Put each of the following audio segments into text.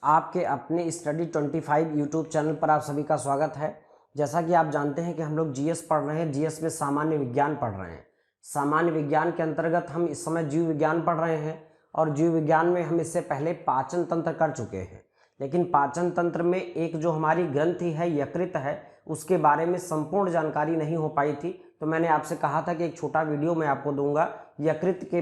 आपके अपने study 25 YouTube channel पर आप सभी का स्वागत है। जैसा कि आप जानते हैं कि हम लोग जीएस पढ़ रहे हैं, जीएस में सामान्य विज्ञान पढ़ रहे हैं। सामान्य विज्ञान के अंतर्गत हम इस समय जीव विज्ञान पढ़ रहे हैं और जीव विज्ञान में हम इससे पहले पाचन तंत्र कर चुके हैं। लेकिन पाचन तंत्र में एक जो हमारी ग्रंथि है, यकृत है, उसके बारे में संपूर्ण जानकारी नहीं हो पाई थी। तो मैंने आपसे कहा था कि एक छोटा वीडियो मैं आपको दूंगा यकृत के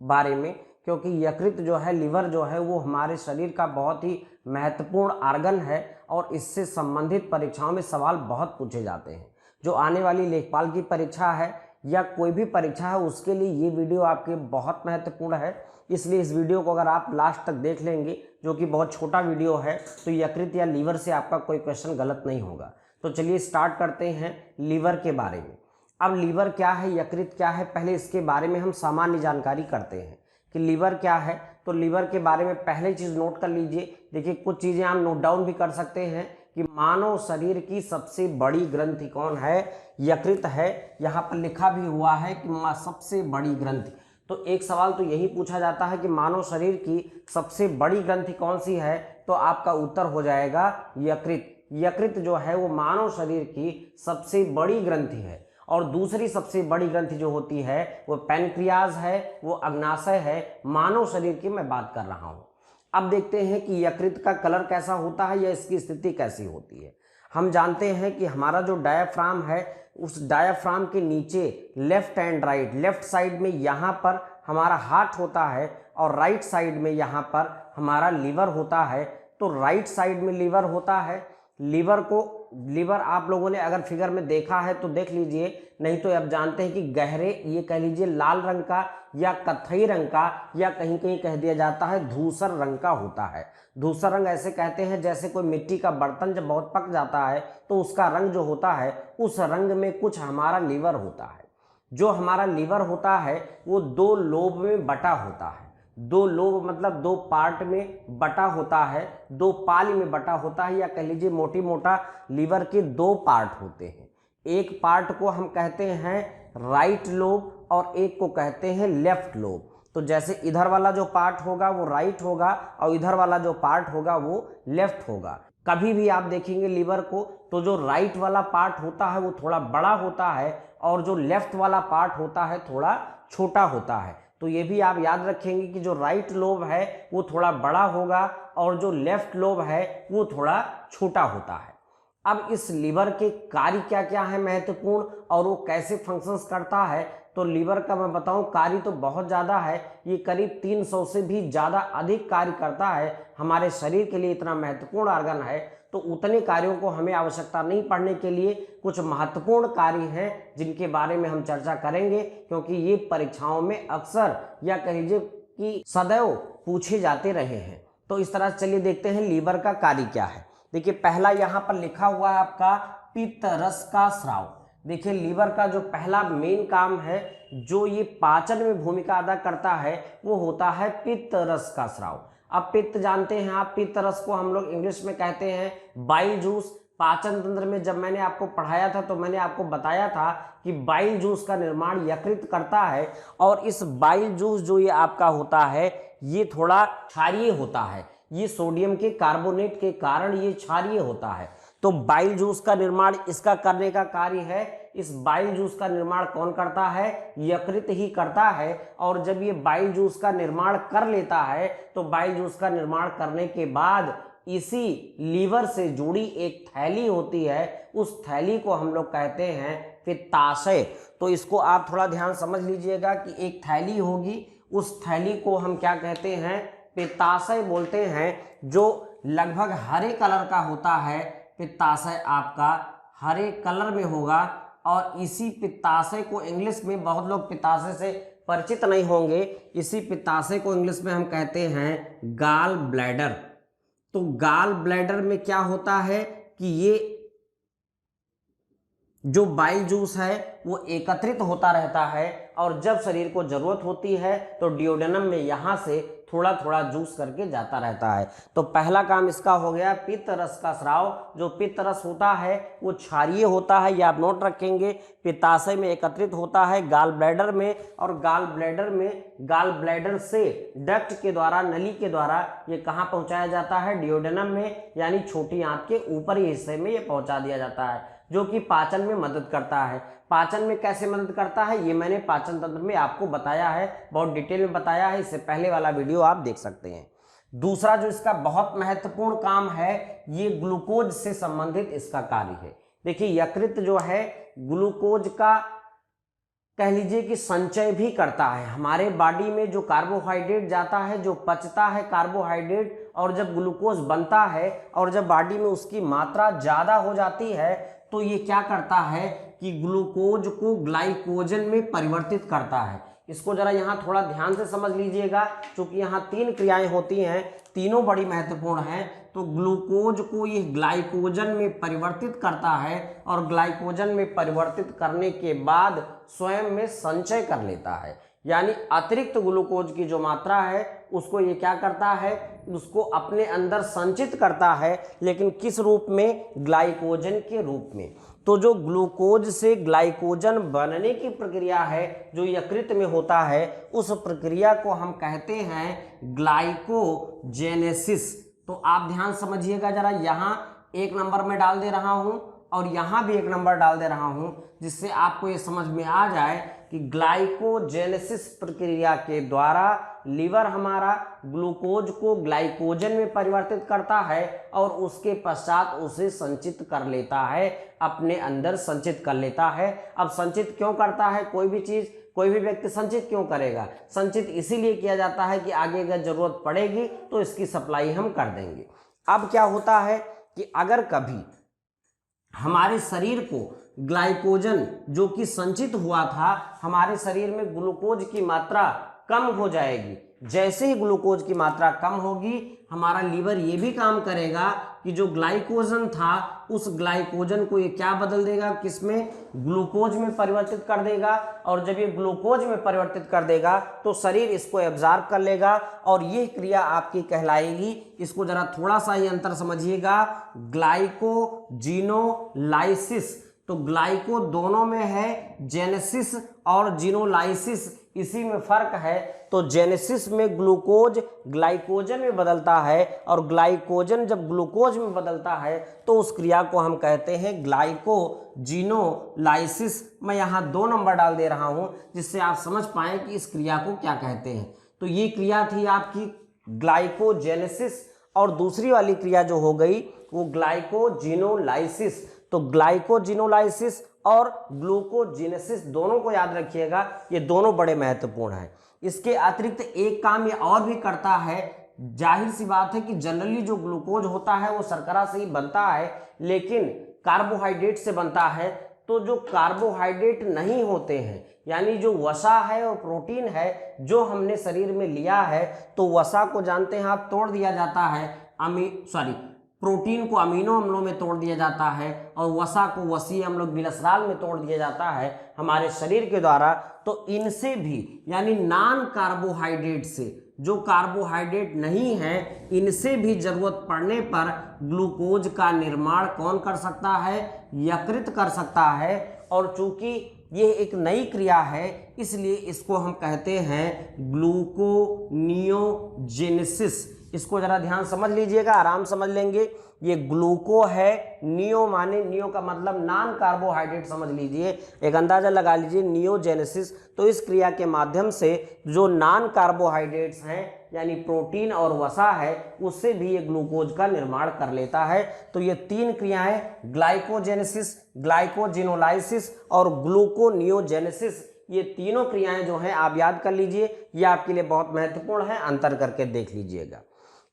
बारे में, क्योंकि यकृत जो है, लिवर जो है, वो हमारे शरीर का बहुत ही महत्वपूर्ण आर्गन है और इससे संबंधित परीक्षाओं में सवाल बहुत पूछे जाते हैं। जो आने वाली लेखपाल की परीक्षा है या कोई भी परीक्षा है, उसके लिए ये वीडियो आपके बहुत महत्वपूर्ण है। इसलिए इस वीडियो को अगर आप लास्ट तक देख लेंगे, जो कि बहुत छोटा वीडियो है, तो यकृत या लीवर से आपका कोई क्वेश्चन गलत नहीं होगा। तो चलिए स्टार्ट करते हैं लीवर के बारे में। अब लीवर क्या है, यकृत क्या है, पहले इसके बारे में हम सामान्य जानकारी करते हैं कि लीवर क्या है। तो लीवर के बारे में पहले चीज नोट कर लीजिए। देखिए, कुछ चीजें आप नोट डाउन भी कर सकते हैं कि मानव शरीर की सबसे बड़ी ग्रंथि कौन है, यकृत है। यहाँ पर लिखा भी हुआ है कि सबसे बड़ी ग्रंथि। तो एक सवाल तो यही पूछा जाता है कि मानव शरीर की सबसे बड़ी ग्रंथि कौन सी है, तो आपका उत्तर हो जाएगा यकृत। यकृत जो है वो मानव शरीर की सबसे बड़ी ग्रंथि है। और दूसरी सबसे बड़ी ग्रंथि जो होती है वो पैनक्रियाज है, वो अग्नाशय है। मानव शरीर की मैं बात कर रहा हूं। अब देखते हैं कि यकृत का कलर कैसा होता है या इसकी स्थिति कैसी होती है। हम जानते हैं कि हमारा जो डायाफ्राम है, उस डायाफ्राम के नीचे left and right, left side में यहाँ पर हमारा हार्ट होता है और राइट साइड में यहाँ पर हमारा लीवर होता है। तो राइट साइड में लीवर होता है। लीवर आप लोगों ने अगर फिगर में देखा है तो देख लीजिए, नहीं तो आप जानते हैं कि गहरे, ये कह लीजिए लाल रंग का या कत्थई रंग का, या कहीं कहीं कह दिया जाता है धूसर रंग का होता है। धूसर रंग ऐसे कहते हैं जैसे कोई मिट्टी का बर्तन जब बहुत पक जाता है तो उसका रंग जो होता है, उस रंग में कुछ हमारा लीवर होता है। जो हमारा लीवर होता है वो दो लोब में बटा होता है। दो लोब मतलब दो पार्ट में बटा होता है, दो पाली में बटा होता है, या कह लीजिए मोटी मोटा लीवर के दो पार्ट होते हैं। एक पार्ट को हम कहते हैं राइट लोब और एक को कहते हैं लेफ्ट लोब। तो जैसे इधर वाला जो पार्ट होगा वो राइट होगा और इधर वाला जो पार्ट होगा वो लेफ्ट होगा। कभी भी आप देखेंगे लीवर को तो जो राइट वाला पार्ट होता है वो थोड़ा बड़ा होता है और जो लेफ्ट वाला पार्ट होता है थोड़ा छोटा होता है। तो ये भी आप याद रखेंगे कि जो राइट लोब है वो थोड़ा बड़ा होगा और जो लेफ्ट लोब है वो थोड़ा छोटा होता है। अब इस लीवर के कार्य क्या क्या है महत्वपूर्ण और वो कैसे फंक्शंस करता है, तो लीवर का मैं बताऊं कार्य तो बहुत ज़्यादा है। ये करीब 300 से भी ज़्यादा अधिक कार्य करता है। हमारे शरीर के लिए इतना महत्वपूर्ण ऑर्गन है, तो उतने कार्यों को हमें आवश्यकता नहीं पढ़ने के लिए कुछ महत्वपूर्ण कार्य हैं जिनके बारे में हम चर्चा करेंगे, क्योंकि ये परीक्षाओं में अक्सर या कह लीजिए कि सदैव पूछे जाते रहे हैं। तो इस तरह चलिए देखते हैं लीवर का कार्य क्या है। देखिए, पहला यहाँ पर लिखा हुआ है आपका पित्त रस का स्राव। देखिए, लीवर का जो पहला मेन काम है, जो ये पाचन में भूमिका अदा करता है, वो होता है पित्त रस का स्राव। अब पित्त जानते हैं आप, पित्त रस को हम लोग इंग्लिश में कहते हैं बाइल जूस। पाचन तंत्र में जब मैंने आपको पढ़ाया था तो मैंने आपको बताया था कि बाइल जूस का निर्माण यकृत करता है। और इस बाइल जूस जो ये आपका होता है, ये थोड़ा क्षारीय होता है। ये सोडियम के कार्बोनेट के कारण ये क्षारीय होता है। तो बाइल जूस का निर्माण इसका करने का कार्य है। इस बाइल जूस का निर्माण कौन करता है? यकृत ही करता है। और जब ये बाइल जूस का निर्माण कर लेता है तो बाइल जूस का निर्माण करने के बाद इसी लीवर से जुड़ी एक थैली होती है, उस थैली को हम लोग कहते हैं पित्ताशय। तो इसको आप थोड़ा ध्यान समझ लीजिएगा कि एक थैली होगी, उस थैली को हम क्या कहते हैं? पित्ताशय बोलते हैं, जो लगभग हरे कलर का होता है। पित्ताशय आपका हरे कलर में होगा और इसी पित्ताशय को इंग्लिश में, बहुत लोग पित्ताशय से परिचित नहीं होंगे, इसी पित्ताशय को इंग्लिश में हम कहते हैं गाल ब्लैडर। तो गाल ब्लैडर में क्या होता है कि ये जो बाइल जूस है वो एकत्रित होता रहता है और जब शरीर को जरूरत होती है तो डिओडेनम में यहाँ से थोड़ा थोड़ा जूस करके जाता रहता है। तो पहला काम इसका हो गया पित्त रस का स्राव। जो पित्त रस होता है वो क्षारीय होता है, ये आप नोट रखेंगे। पित्ताशय में एकत्रित होता है गाल ब्लैडर में, और गाल ब्लैडर से डक्ट के द्वारा, नली के द्वारा ये कहाँ पहुंचाया जाता है? डिओडेनम में, यानी छोटी आंत के ऊपरी हिस्से में ये पहुंचा दिया जाता है, जो कि पाचन में मदद करता है। पाचन में कैसे मदद करता है ये मैंने पाचन तंत्र में आपको बताया है, बहुत डिटेल में बताया है, इससे पहले वाला वीडियो आप देख सकते हैं। दूसरा जो इसका बहुत महत्वपूर्ण काम है, ये ग्लूकोज से संबंधित इसका कार्य है। देखिए यकृत जो है ग्लूकोज का कह लीजिए कि संचय भी करता है। हमारे बॉडी में जो कार्बोहाइड्रेट जाता है, जो पचता है कार्बोहाइड्रेट, और जब ग्लूकोज बनता है और जब बॉडी में उसकी मात्रा ज़्यादा हो जाती है तो ये क्या करता है कि ग्लूकोज को ग्लाइकोजन में परिवर्तित करता है। इसको जरा यहाँ थोड़ा ध्यान से समझ लीजिएगा, क्योंकि यहाँ तीन क्रियाएं होती हैं, तीनों बड़ी महत्वपूर्ण हैं। तो ग्लूकोज को ये ग्लाइकोजन में परिवर्तित करता है, और ग्लाइकोजन में परिवर्तित करने के बाद स्वयं में संचय कर लेता है, यानी अतिरिक्त ग्लूकोज की जो मात्रा है उसको ये क्या करता है? उसको अपने अंदर संचित करता है, लेकिन किस रूप में? ग्लाइकोजन के रूप में। तो जो ग्लूकोज से ग्लाइकोजन बनने की प्रक्रिया है जो यकृत में होता है, उस प्रक्रिया को हम कहते हैं ग्लाइकोजेनेसिस। तो आप ध्यान समझिएगा जरा, यहाँ 1 नंबर में डाल दे रहा हूं और यहाँ भी 1 नंबर डाल दे रहा हूं, जिससे आपको ये समझ में आ जाए कि ग्लाइकोजेनेसिस प्रक्रिया के द्वारा लीवर हमारा ग्लूकोज को ग्लाइकोजन में परिवर्तित करता है और उसके पश्चात उसे संचित कर लेता है, अपने अंदर संचित कर लेता है। अब संचित क्यों करता है? कोई भी चीज, कोई भी व्यक्ति संचित क्यों करेगा? संचित इसीलिए किया जाता है कि आगे अगर जरूरत पड़ेगी तो इसकी सप्लाई हम कर देंगे। अब क्या होता है कि अगर कभी हमारे शरीर को ग्लाइकोजन जो कि संचित हुआ था, हमारे शरीर में ग्लूकोज की मात्रा कम हो जाएगी। जैसे ही ग्लूकोज की मात्रा कम होगी, हमारा लीवर ये भी काम करेगा कि जो ग्लाइकोजन था उस ग्लाइकोजन को ये क्या बदल देगा? किसमें? ग्लूकोज में परिवर्तित कर देगा। और जब ये ग्लूकोज में परिवर्तित कर देगा तो शरीर इसको एब्जॉर्ब कर लेगा, और ये क्रिया आपकी कहलाएगी, इसको जरा थोड़ा सा ही अंतर समझिएगा, ग्लाइकोजिनोलाइसिस। तो ग्लाइको दोनों में है, जेनेसिस और जिनोलाइसिस इसी में फर्क है। तो जेनेसिस में ग्लूकोज ग्लाइकोजन में बदलता है, और ग्लाइकोजन जब ग्लूकोज में बदलता है तो उस क्रिया को हम कहते हैं ग्लाइकोजिनोलाइसिस। मैं यहाँ 2 नंबर डाल दे रहा हूँ, जिससे आप समझ पाएं कि इस क्रिया को क्या कहते हैं। तो ये क्रिया थी आपकी ग्लाइकोजेनेसिस, और दूसरी वाली क्रिया जो हो गई वो ग्लाइकोजिनोलाइसिस। तो ग्लाइकोजिनोलाइसिस और ग्लूकोजेनेसिस दोनों को याद रखिएगा, ये दोनों बड़े महत्वपूर्ण हैं। इसके अतिरिक्त एक काम ये और भी करता है। जाहिर सी बात है कि जनरली जो ग्लूकोज होता है वो शर्करा से ही बनता है, लेकिन कार्बोहाइड्रेट से बनता है। तो जो कार्बोहाइड्रेट नहीं होते हैं, यानी जो वसा है और प्रोटीन है जो हमने शरीर में लिया है, तो वसा को जानते हैं आप, तोड़ दिया जाता है, प्रोटीन को अमीनो अम्लों में तोड़ दिया जाता है, और वसा को वसीय अम्ल ग्लिसरॉल में तोड़ दिया जाता है हमारे शरीर के द्वारा। तो इनसे भी, यानी नॉन कार्बोहाइड्रेट से, जो कार्बोहाइड्रेट नहीं है, इनसे भी जरूरत पड़ने पर ग्लूकोज का निर्माण कौन कर सकता है? यकृत कर सकता है। और चूंकि ये एक नई क्रिया है, इसलिए इसको हम कहते हैं ग्लूकोनियोजेनेसिस। इसको जरा ध्यान समझ लीजिएगा, आराम समझ लेंगे। ये ग्लूको है, नियो माने, नियो का मतलब नॉन कार्बोहाइड्रेट समझ लीजिए, एक अंदाजा लगा लीजिए, नियोजेनेसिस। तो इस क्रिया के माध्यम से जो नॉन कार्बोहाइड्रेट्स हैं, यानी प्रोटीन और वसा है, उससे भी ये ग्लूकोज का निर्माण कर लेता है। तो ये 3 क्रियाएं, ग्लाइकोजेनेसिस, ग्लाइकोजिनोलाइसिस और ग्लूकोनियोजेनेसिस, ये तीनों क्रियाएं जो हैं आप याद कर लीजिए, ये आपके लिए बहुत महत्वपूर्ण है, अंतर करके देख लीजिएगा।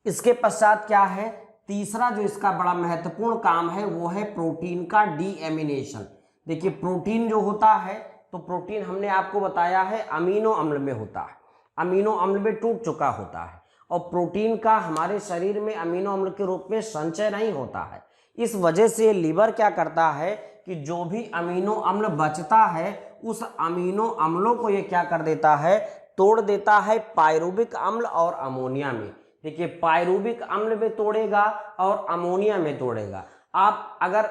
इसके पश्चात क्या है? तीसरा जो इसका बड़ा महत्वपूर्ण काम है वो है प्रोटीन का डीएमिनेशन। देखिए प्रोटीन जो होता है, तो प्रोटीन हमने आपको बताया है अमीनो अम्ल में होता है, अमीनो अम्ल में टूट चुका होता है, और प्रोटीन का हमारे शरीर में अमीनो अम्ल के रूप में संचय नहीं होता है। इस वजह से लीवर क्या करता है कि जो भी अमीनो अम्ल बचता है उस अमीनो अम्लों को ये क्या कर देता है, तोड़ देता है पायरुविक अम्ल और अमोनिया में। देखिए पायरुविक अम्ल में तोड़ेगा और अमोनिया में तोड़ेगा। आप अगर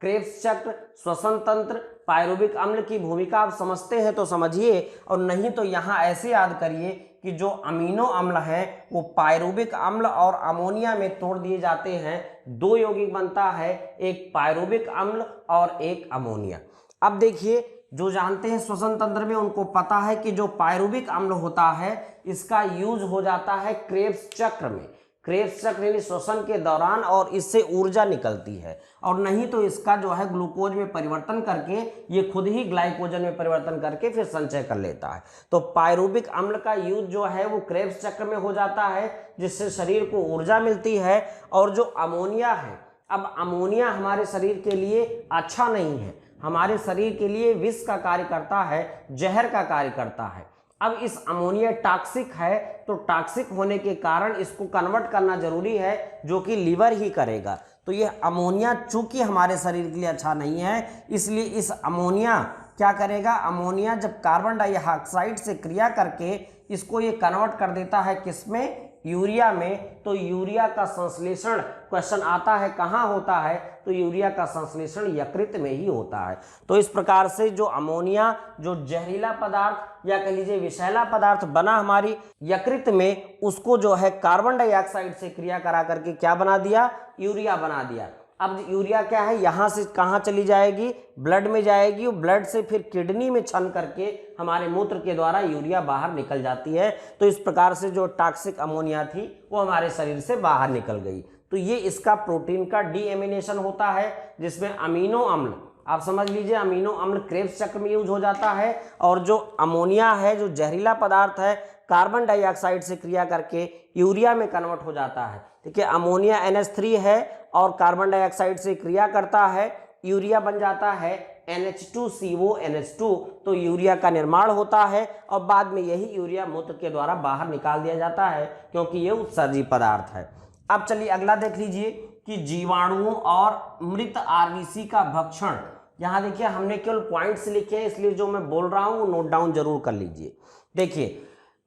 क्रेब्स चक्र, श्वसन तंत्र, पायरुविक अम्ल की भूमिका आप समझते हैं तो समझिए, और नहीं तो यहाँ ऐसे याद करिए कि जो अमीनो अम्ल हैं वो पायरुविक अम्ल और अमोनिया में तोड़ दिए जाते हैं। दो यौगिक बनता है, एक पायरुविक अम्ल और एक अमोनिया। अब देखिए जो जानते हैं श्वसन तंत्र में उनको पता है कि जो पायरुविक अम्ल होता है इसका यूज हो जाता है क्रेब्स चक्र में, क्रेब्स चक्र यानी श्वसन के दौरान, और इससे ऊर्जा निकलती है। और नहीं तो इसका जो है ग्लूकोज में परिवर्तन करके ये खुद ही ग्लाइकोजन में परिवर्तन करके फिर संचय कर लेता है। तो पायरुविक अम्ल का यूज जो है वो क्रेब्स चक्र में हो जाता है, जिससे शरीर को ऊर्जा मिलती है। और जो अमोनिया है, अब अमोनिया हमारे शरीर के लिए अच्छा नहीं है, हमारे शरीर के लिए विष का कार्य करता है, जहर का कार्य करता है। अब इस अमोनिया टॉक्सिक है, तो टॉक्सिक होने के कारण इसको कन्वर्ट करना जरूरी है, जो कि लीवर ही करेगा। तो ये अमोनिया चूंकि हमारे शरीर के लिए अच्छा नहीं है, इसलिए इस अमोनिया क्या करेगा, अमोनिया जब कार्बन डाइऑक्साइड से क्रिया करके इसको ये कन्वर्ट कर देता है किसमें, यूरिया में। तो यूरिया का संश्लेषण क्वेश्चन आता है कहाँ होता है, तो यूरिया का संश्लेषण यकृत में ही होता है। तो इस प्रकार से जो अमोनिया, जो जहरीला पदार्थ या कह लीजिए विषैला पदार्थ बना हमारी यकृत में, उसको जो है कार्बन डाइऑक्साइड से क्रिया करा करके क्या बना दिया, यूरिया बना दिया। अब यूरिया क्या है, यहाँ से कहाँ चली जाएगी, ब्लड में जाएगी, और ब्लड से फिर किडनी में छन करके हमारे मूत्र के द्वारा यूरिया बाहर निकल जाती है। तो इस प्रकार से जो टॉक्सिक अमोनिया थी वो हमारे शरीर से बाहर निकल गई। तो ये इसका प्रोटीन का डीएमिनेशन होता है, जिसमें अमीनो अम्ल, आप समझ लीजिए अमीनो अम्ल क्रेब्स चक्र में यूज हो जाता है, और जो अमोनिया है, जो जहरीला पदार्थ है, कार्बन डाइऑक्साइड से क्रिया करके यूरिया में कन्वर्ट हो जाता है। ठीक है, अमोनिया NH3 है और कार्बन डाइऑक्साइड से क्रिया करता है, यूरिया बन जाता है NH2CO NH2। तो यूरिया का निर्माण होता है और बाद में यही यूरिया मूत्र के द्वारा बाहर निकाल दिया जाता है, क्योंकि ये उत्सर्जी पदार्थ है। अब चलिए अगला देख लीजिए कि जीवाणुओं और मृत आरबीसी का भक्षण। यहाँ देखिए हमने केवल पॉइंट्स लिखे हैं, इसलिए जो मैं बोल रहा हूँ नोट डाउन जरूर कर लीजिए। देखिए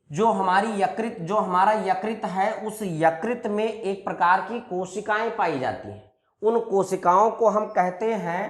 जो हमारी यकृत, जो हमारा यकृत है, उस यकृत में एक प्रकार की कोशिकाएं पाई जाती हैं। उन कोशिकाओं को हम कहते हैं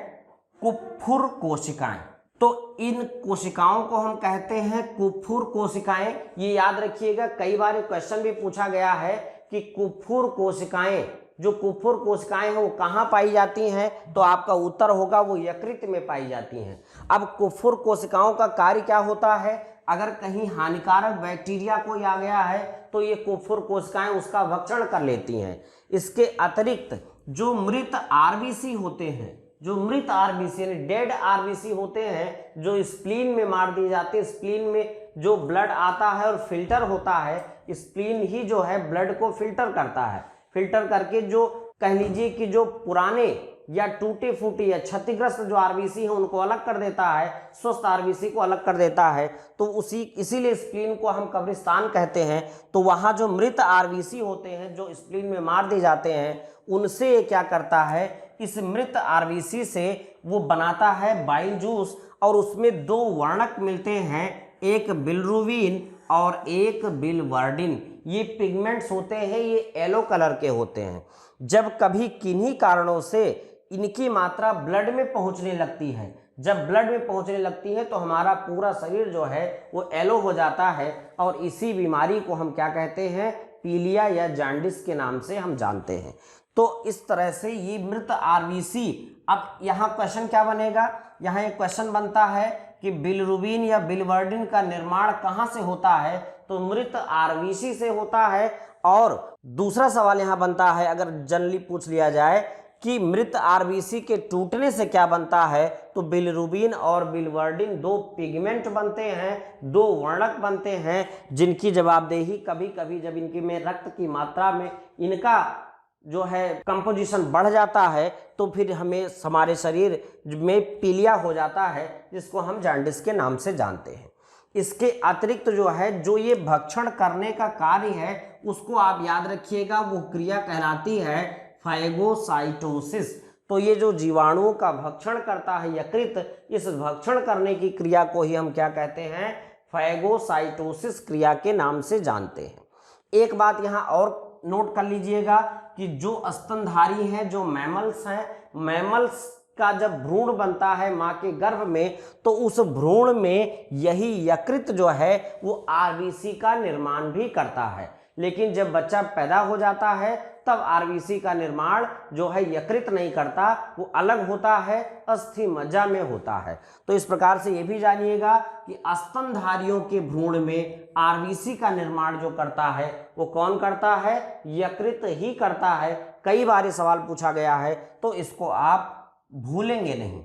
कुप्फुर कोशिकाएं। तो इन कोशिकाओं को हम कहते हैं कुप्फुर कोशिकाएं। ये याद रखिएगा, कई बार क्वेश्चन भी पूछा गया है कि कुप्फुर कोशिकाएं, जो कुप्फुर कोशिकाएं हैं वो कहाँ पाई जाती हैं, तो आपका उत्तर होगा वो यकृत में पाई जाती हैं। अब कुप्फुर कोशिकाओं का कार्य क्या होता है, अगर कहीं हानिकारक बैक्टीरिया कोई आ गया है तो ये कुप्फुर कोशिकाएं उसका भक्षण कर लेती हैं। इसके अतिरिक्त जो मृत आरबीसी होते हैं, जो मृत आरबीसी यानी डेड आरबीसी होते हैं, जो स्प्लीन में मार दिए जाते हैं, स्प्लीन में जो ब्लड आता है और फिल्टर होता है, स्प्लीन ही जो है ब्लड को फिल्टर करता है। फिल्टर करके जो कह लीजिए कि जो पुराने या टूटे फूटे या क्षतिग्रस्त जो आरबीसी है उनको अलग कर देता है, स्वस्थ आरबीसी को अलग कर देता है। तो इसीलिए स्प्लीन को हम कब्रिस्तान कहते हैं। तो वहाँ जो मृत आरबीसी होते हैं, जो स्प्लीन में मार दिए जाते हैं, उनसे क्या करता है, इस मृत आरबीसी से वो बनाता है बाइल जूस, और उसमें दो वर्णक मिलते हैं, एक बिलिरुबिन और एक बिलिवर्डिन। ये पिगमेंट्स होते हैं, ये येलो कलर के होते हैं। जब कभी किन्हीं कारणों से इनकी मात्रा ब्लड में पहुंचने लगती है, जब ब्लड में पहुंचने लगती है तो हमारा पूरा शरीर जो है वो येलो हो जाता है, और इसी बीमारी को हम क्या कहते हैं, पीलिया या जॉन्डिस के नाम से हम जानते हैं। तो इस तरह से ये मृत आरबीसी। अब यहाँ क्वेश्चन क्या बनेगा, यहाँ एक क्वेश्चन बनता है कि बिलिरुबिन या बिलिवर्डिन का निर्माण कहाँ से होता है, तो मृत आरबीसी से होता है। और दूसरा सवाल यहाँ बनता है, अगर जनरली पूछ लिया जाए कि मृत आरबीसी के टूटने से क्या बनता है, तो बिलिरुबिन और बिलिवर्डिन दो पिगमेंट बनते हैं, दो वर्णक बनते हैं, जिनकी जवाबदेही कभी कभी जब इनकी में रक्त की मात्रा में इनका जो है कंपोजिशन बढ़ जाता है तो फिर हमें हमारे शरीर में पीलिया हो जाता है, जिसको हम जॉन्डिस के नाम से जानते हैं। इसके अतिरिक्त जो है, जो ये भक्षण करने का कार्य है उसको आप याद रखिएगा, वो क्रिया कहलाती है फाइगोसाइटोसिस। तो ये जो जीवाणुओं का भक्षण करता है यकृत, इस भक्षण करने की क्रिया को ही हम क्या कहते हैं, फैगोसाइटोसिस क्रिया के नाम से जानते हैं। एक बात यहाँ और नोट कर लीजिएगा कि जो स्तनधारी हैं, जो मैमल्स हैं, मैमल्स का जब भ्रूण बनता है मां के गर्भ में, तो उस भ्रूण में यही यकृत जो है वो आरबीसी का निर्माण भी करता है। लेकिन जब बच्चा पैदा हो जाता है तब आरबीसी का निर्माण जो है यकृत नहीं करता, वो अलग होता है, अस्थि मज्जा में होता है। तो इस प्रकार से ये भी जानिएगा कि स्तनधारियों के भ्रूण में आरबीसी का निर्माण जो करता है वो कौन करता है, यकृत ही करता है। कई बार ये सवाल पूछा गया है, तो इसको आप भूलेंगे नहीं।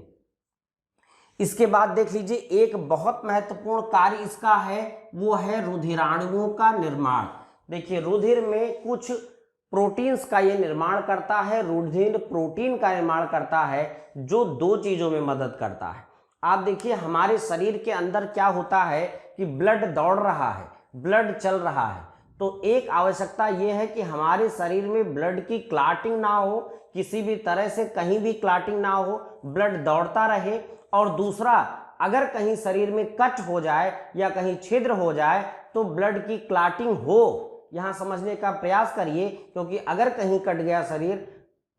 इसके बाद देख लीजिए, एक बहुत महत्वपूर्ण कार्य इसका है, वो है रुधिराणुओं का निर्माण। देखिए, रुधिर में कुछ प्रोटीन्स का ये निर्माण करता है, रुधिर प्रोटीन का निर्माण करता है, जो दो चीजों में मदद करता है। आप देखिए, हमारे शरीर के अंदर क्या होता है कि ब्लड दौड़ रहा है, ब्लड चल रहा है, तो एक आवश्यकता यह है कि हमारे शरीर में ब्लड की क्लॉटिंग ना हो, किसी भी तरह से कहीं भी क्लॉटिंग ना हो, ब्लड दौड़ता रहे। और दूसरा, अगर कहीं शरीर में कट हो जाए या कहीं छिद्र हो जाए तो ब्लड की क्लॉटिंग हो, यहां समझने का प्रयास करिए, क्योंकि अगर कहीं कट गया शरीर,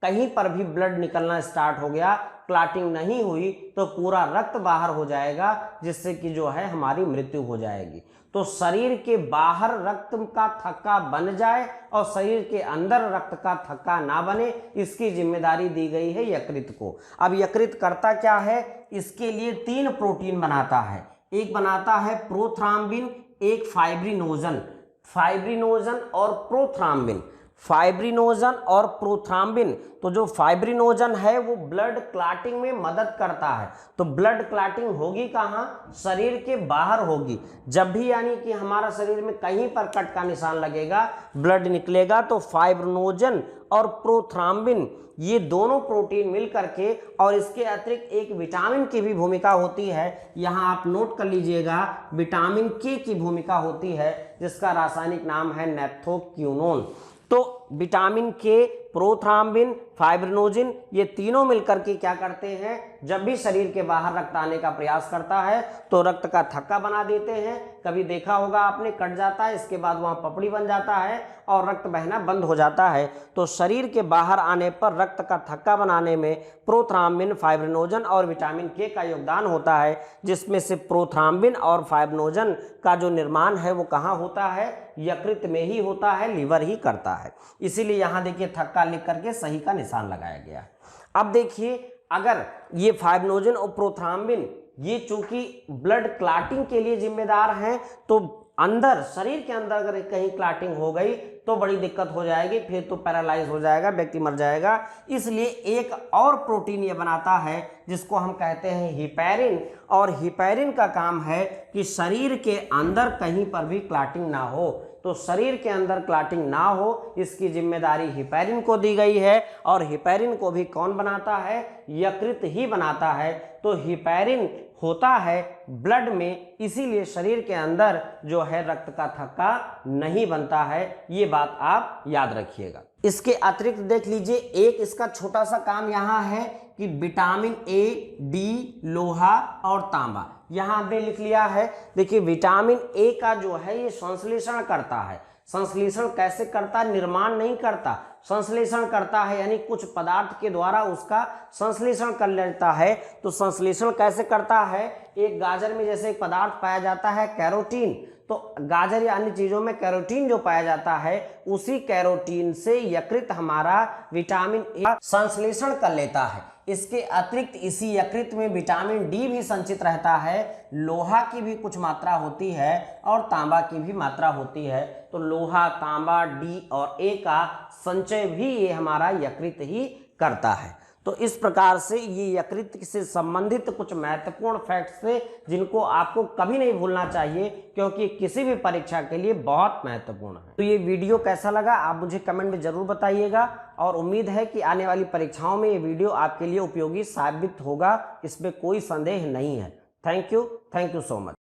कहीं पर भी ब्लड निकलना स्टार्ट हो गया, क्लॉटिंग नहीं हुई, तो पूरा रक्त बाहर हो जाएगा, जिससे कि जो है हमारी मृत्यु हो जाएगी। तो शरीर के बाहर रक्त का थक्का बन जाए और शरीर के अंदर रक्त का थक्का ना बने, इसकी जिम्मेदारी दी गई है यकृत को। अब यकृत करता क्या है, इसके लिए 3 प्रोटीन बनाता है। एक बनाता है प्रोथ्राम्बिन, एक फाइब्रिनोजन, फाइब्रिनोजन और प्रोथ्राम्बिन, फाइब्रिनोजन और प्रोथ्राम्बिन। तो जो फाइब्रिनोजन है वो ब्लड क्लॉटिंग में मदद करता है। तो ब्लड क्लॉटिंग होगी कहाँ, शरीर के बाहर होगी। जब भी यानी कि हमारा शरीर में कहीं पर कट का निशान लगेगा, ब्लड निकलेगा, तो फाइब्रिनोजन और प्रोथ्राम्बिन ये दोनों प्रोटीन मिल करके, और इसके अतिरिक्त एक विटामिन की भी भूमिका होती है, यहाँ आप नोट कर लीजिएगा, विटामिन के की भूमिका होती है, जिसका रासायनिक नाम है नेप्थोक्यूनोन। तो विटामिन के, प्रोथ्राम्बिन, फाइब्रिनोजिन, ये तीनों मिलकर के क्या करते हैं, जब भी शरीर के बाहर रक्त आने का प्रयास करता है तो रक्त का थक्का बना देते हैं। कभी देखा होगा आपने, कट जाता है, इसके बाद वहां पपड़ी बन जाता है और रक्त बहना बंद हो जाता है। तो शरीर के बाहर आने पर रक्त का थक्का बनाने में प्रोथ्राम्बिन, फाइब्रिनोजन और विटामिन के का योगदान होता है, जिसमें से प्रोथ्राम्बिन और फाइब्रिनोजन का जो निर्माण है वो कहाँ होता है, यकृत में ही होता है, लीवर ही करता है। इसीलिए यहाँ देखिए थक्का लिख करके सही का निशान लगाया गया है। अब देखिए, अगर ये फाइब्रिनोजन और प्रोथ्राम्बिन ये चूंकि ब्लड क्लॉटिंग के लिए जिम्मेदार हैं, तो अंदर शरीर के अंदर अगर कहीं क्लॉटिंग हो गई तो बड़ी दिक्कत हो जाएगी, फिर तो पैरालाइज हो जाएगा, व्यक्ति मर जाएगा। इसलिए एक और प्रोटीन ये बनाता है जिसको हम कहते हैं हिपैरिन, और हिपैरिन का काम है कि शरीर के अंदर कहीं पर भी क्लॉटिंग ना हो। तो शरीर के अंदर क्लॉटिंग ना हो, इसकी जिम्मेदारी हिपैरिन को दी गई है, और हिपैरिन को भी कौन बनाता है, यकृत ही बनाता है। तो हिपैरिन होता है ब्लड में, इसीलिए शरीर के अंदर जो है रक्त का थक्का नहीं बनता है। ये बात आप याद रखिएगा। इसके अतिरिक्त देख लीजिए, एक इसका छोटा सा काम यहाँ है कि विटामिन ए, डी, लोहा और तांबा यहाँ हमने लिख लिया है। देखिए, विटामिन ए का जो है ये संश्लेषण करता है। संश्लेषण कैसे करता है, निर्माण नहीं करता, संश्लेषण करता है, यानी कुछ पदार्थ के द्वारा उसका संश्लेषण कर लेता है। तो संश्लेषण कैसे करता है, एक गाजर में जैसे एक पदार्थ पाया जाता है कैरोटीन, तो गाजर या अन्य चीजों में कैरोटीन जो पाया जाता है, उसी कैरोटीन से यकृत हमारा विटामिन ए संश्लेषण कर लेता है। इसके अतिरिक्त इसी यकृत में विटामिन डी भी संचित रहता है, लोहा की भी कुछ मात्रा होती है और तांबा की भी मात्रा होती है। तो लोहा, तांबा, डी और ए का संचय भी ये हमारा यकृत ही करता है। तो इस प्रकार से ये यकृत से संबंधित कुछ महत्वपूर्ण फैक्ट्स थे, जिनको आपको कभी नहीं भूलना चाहिए, क्योंकि किसी भी परीक्षा के लिए बहुत महत्वपूर्ण है। तो ये वीडियो कैसा लगा आप मुझे कमेंट में जरूर बताइएगा, और उम्मीद है कि आने वाली परीक्षाओं में ये वीडियो आपके लिए उपयोगी साबित होगा, इसमें कोई संदेह नहीं है। Thank you so much.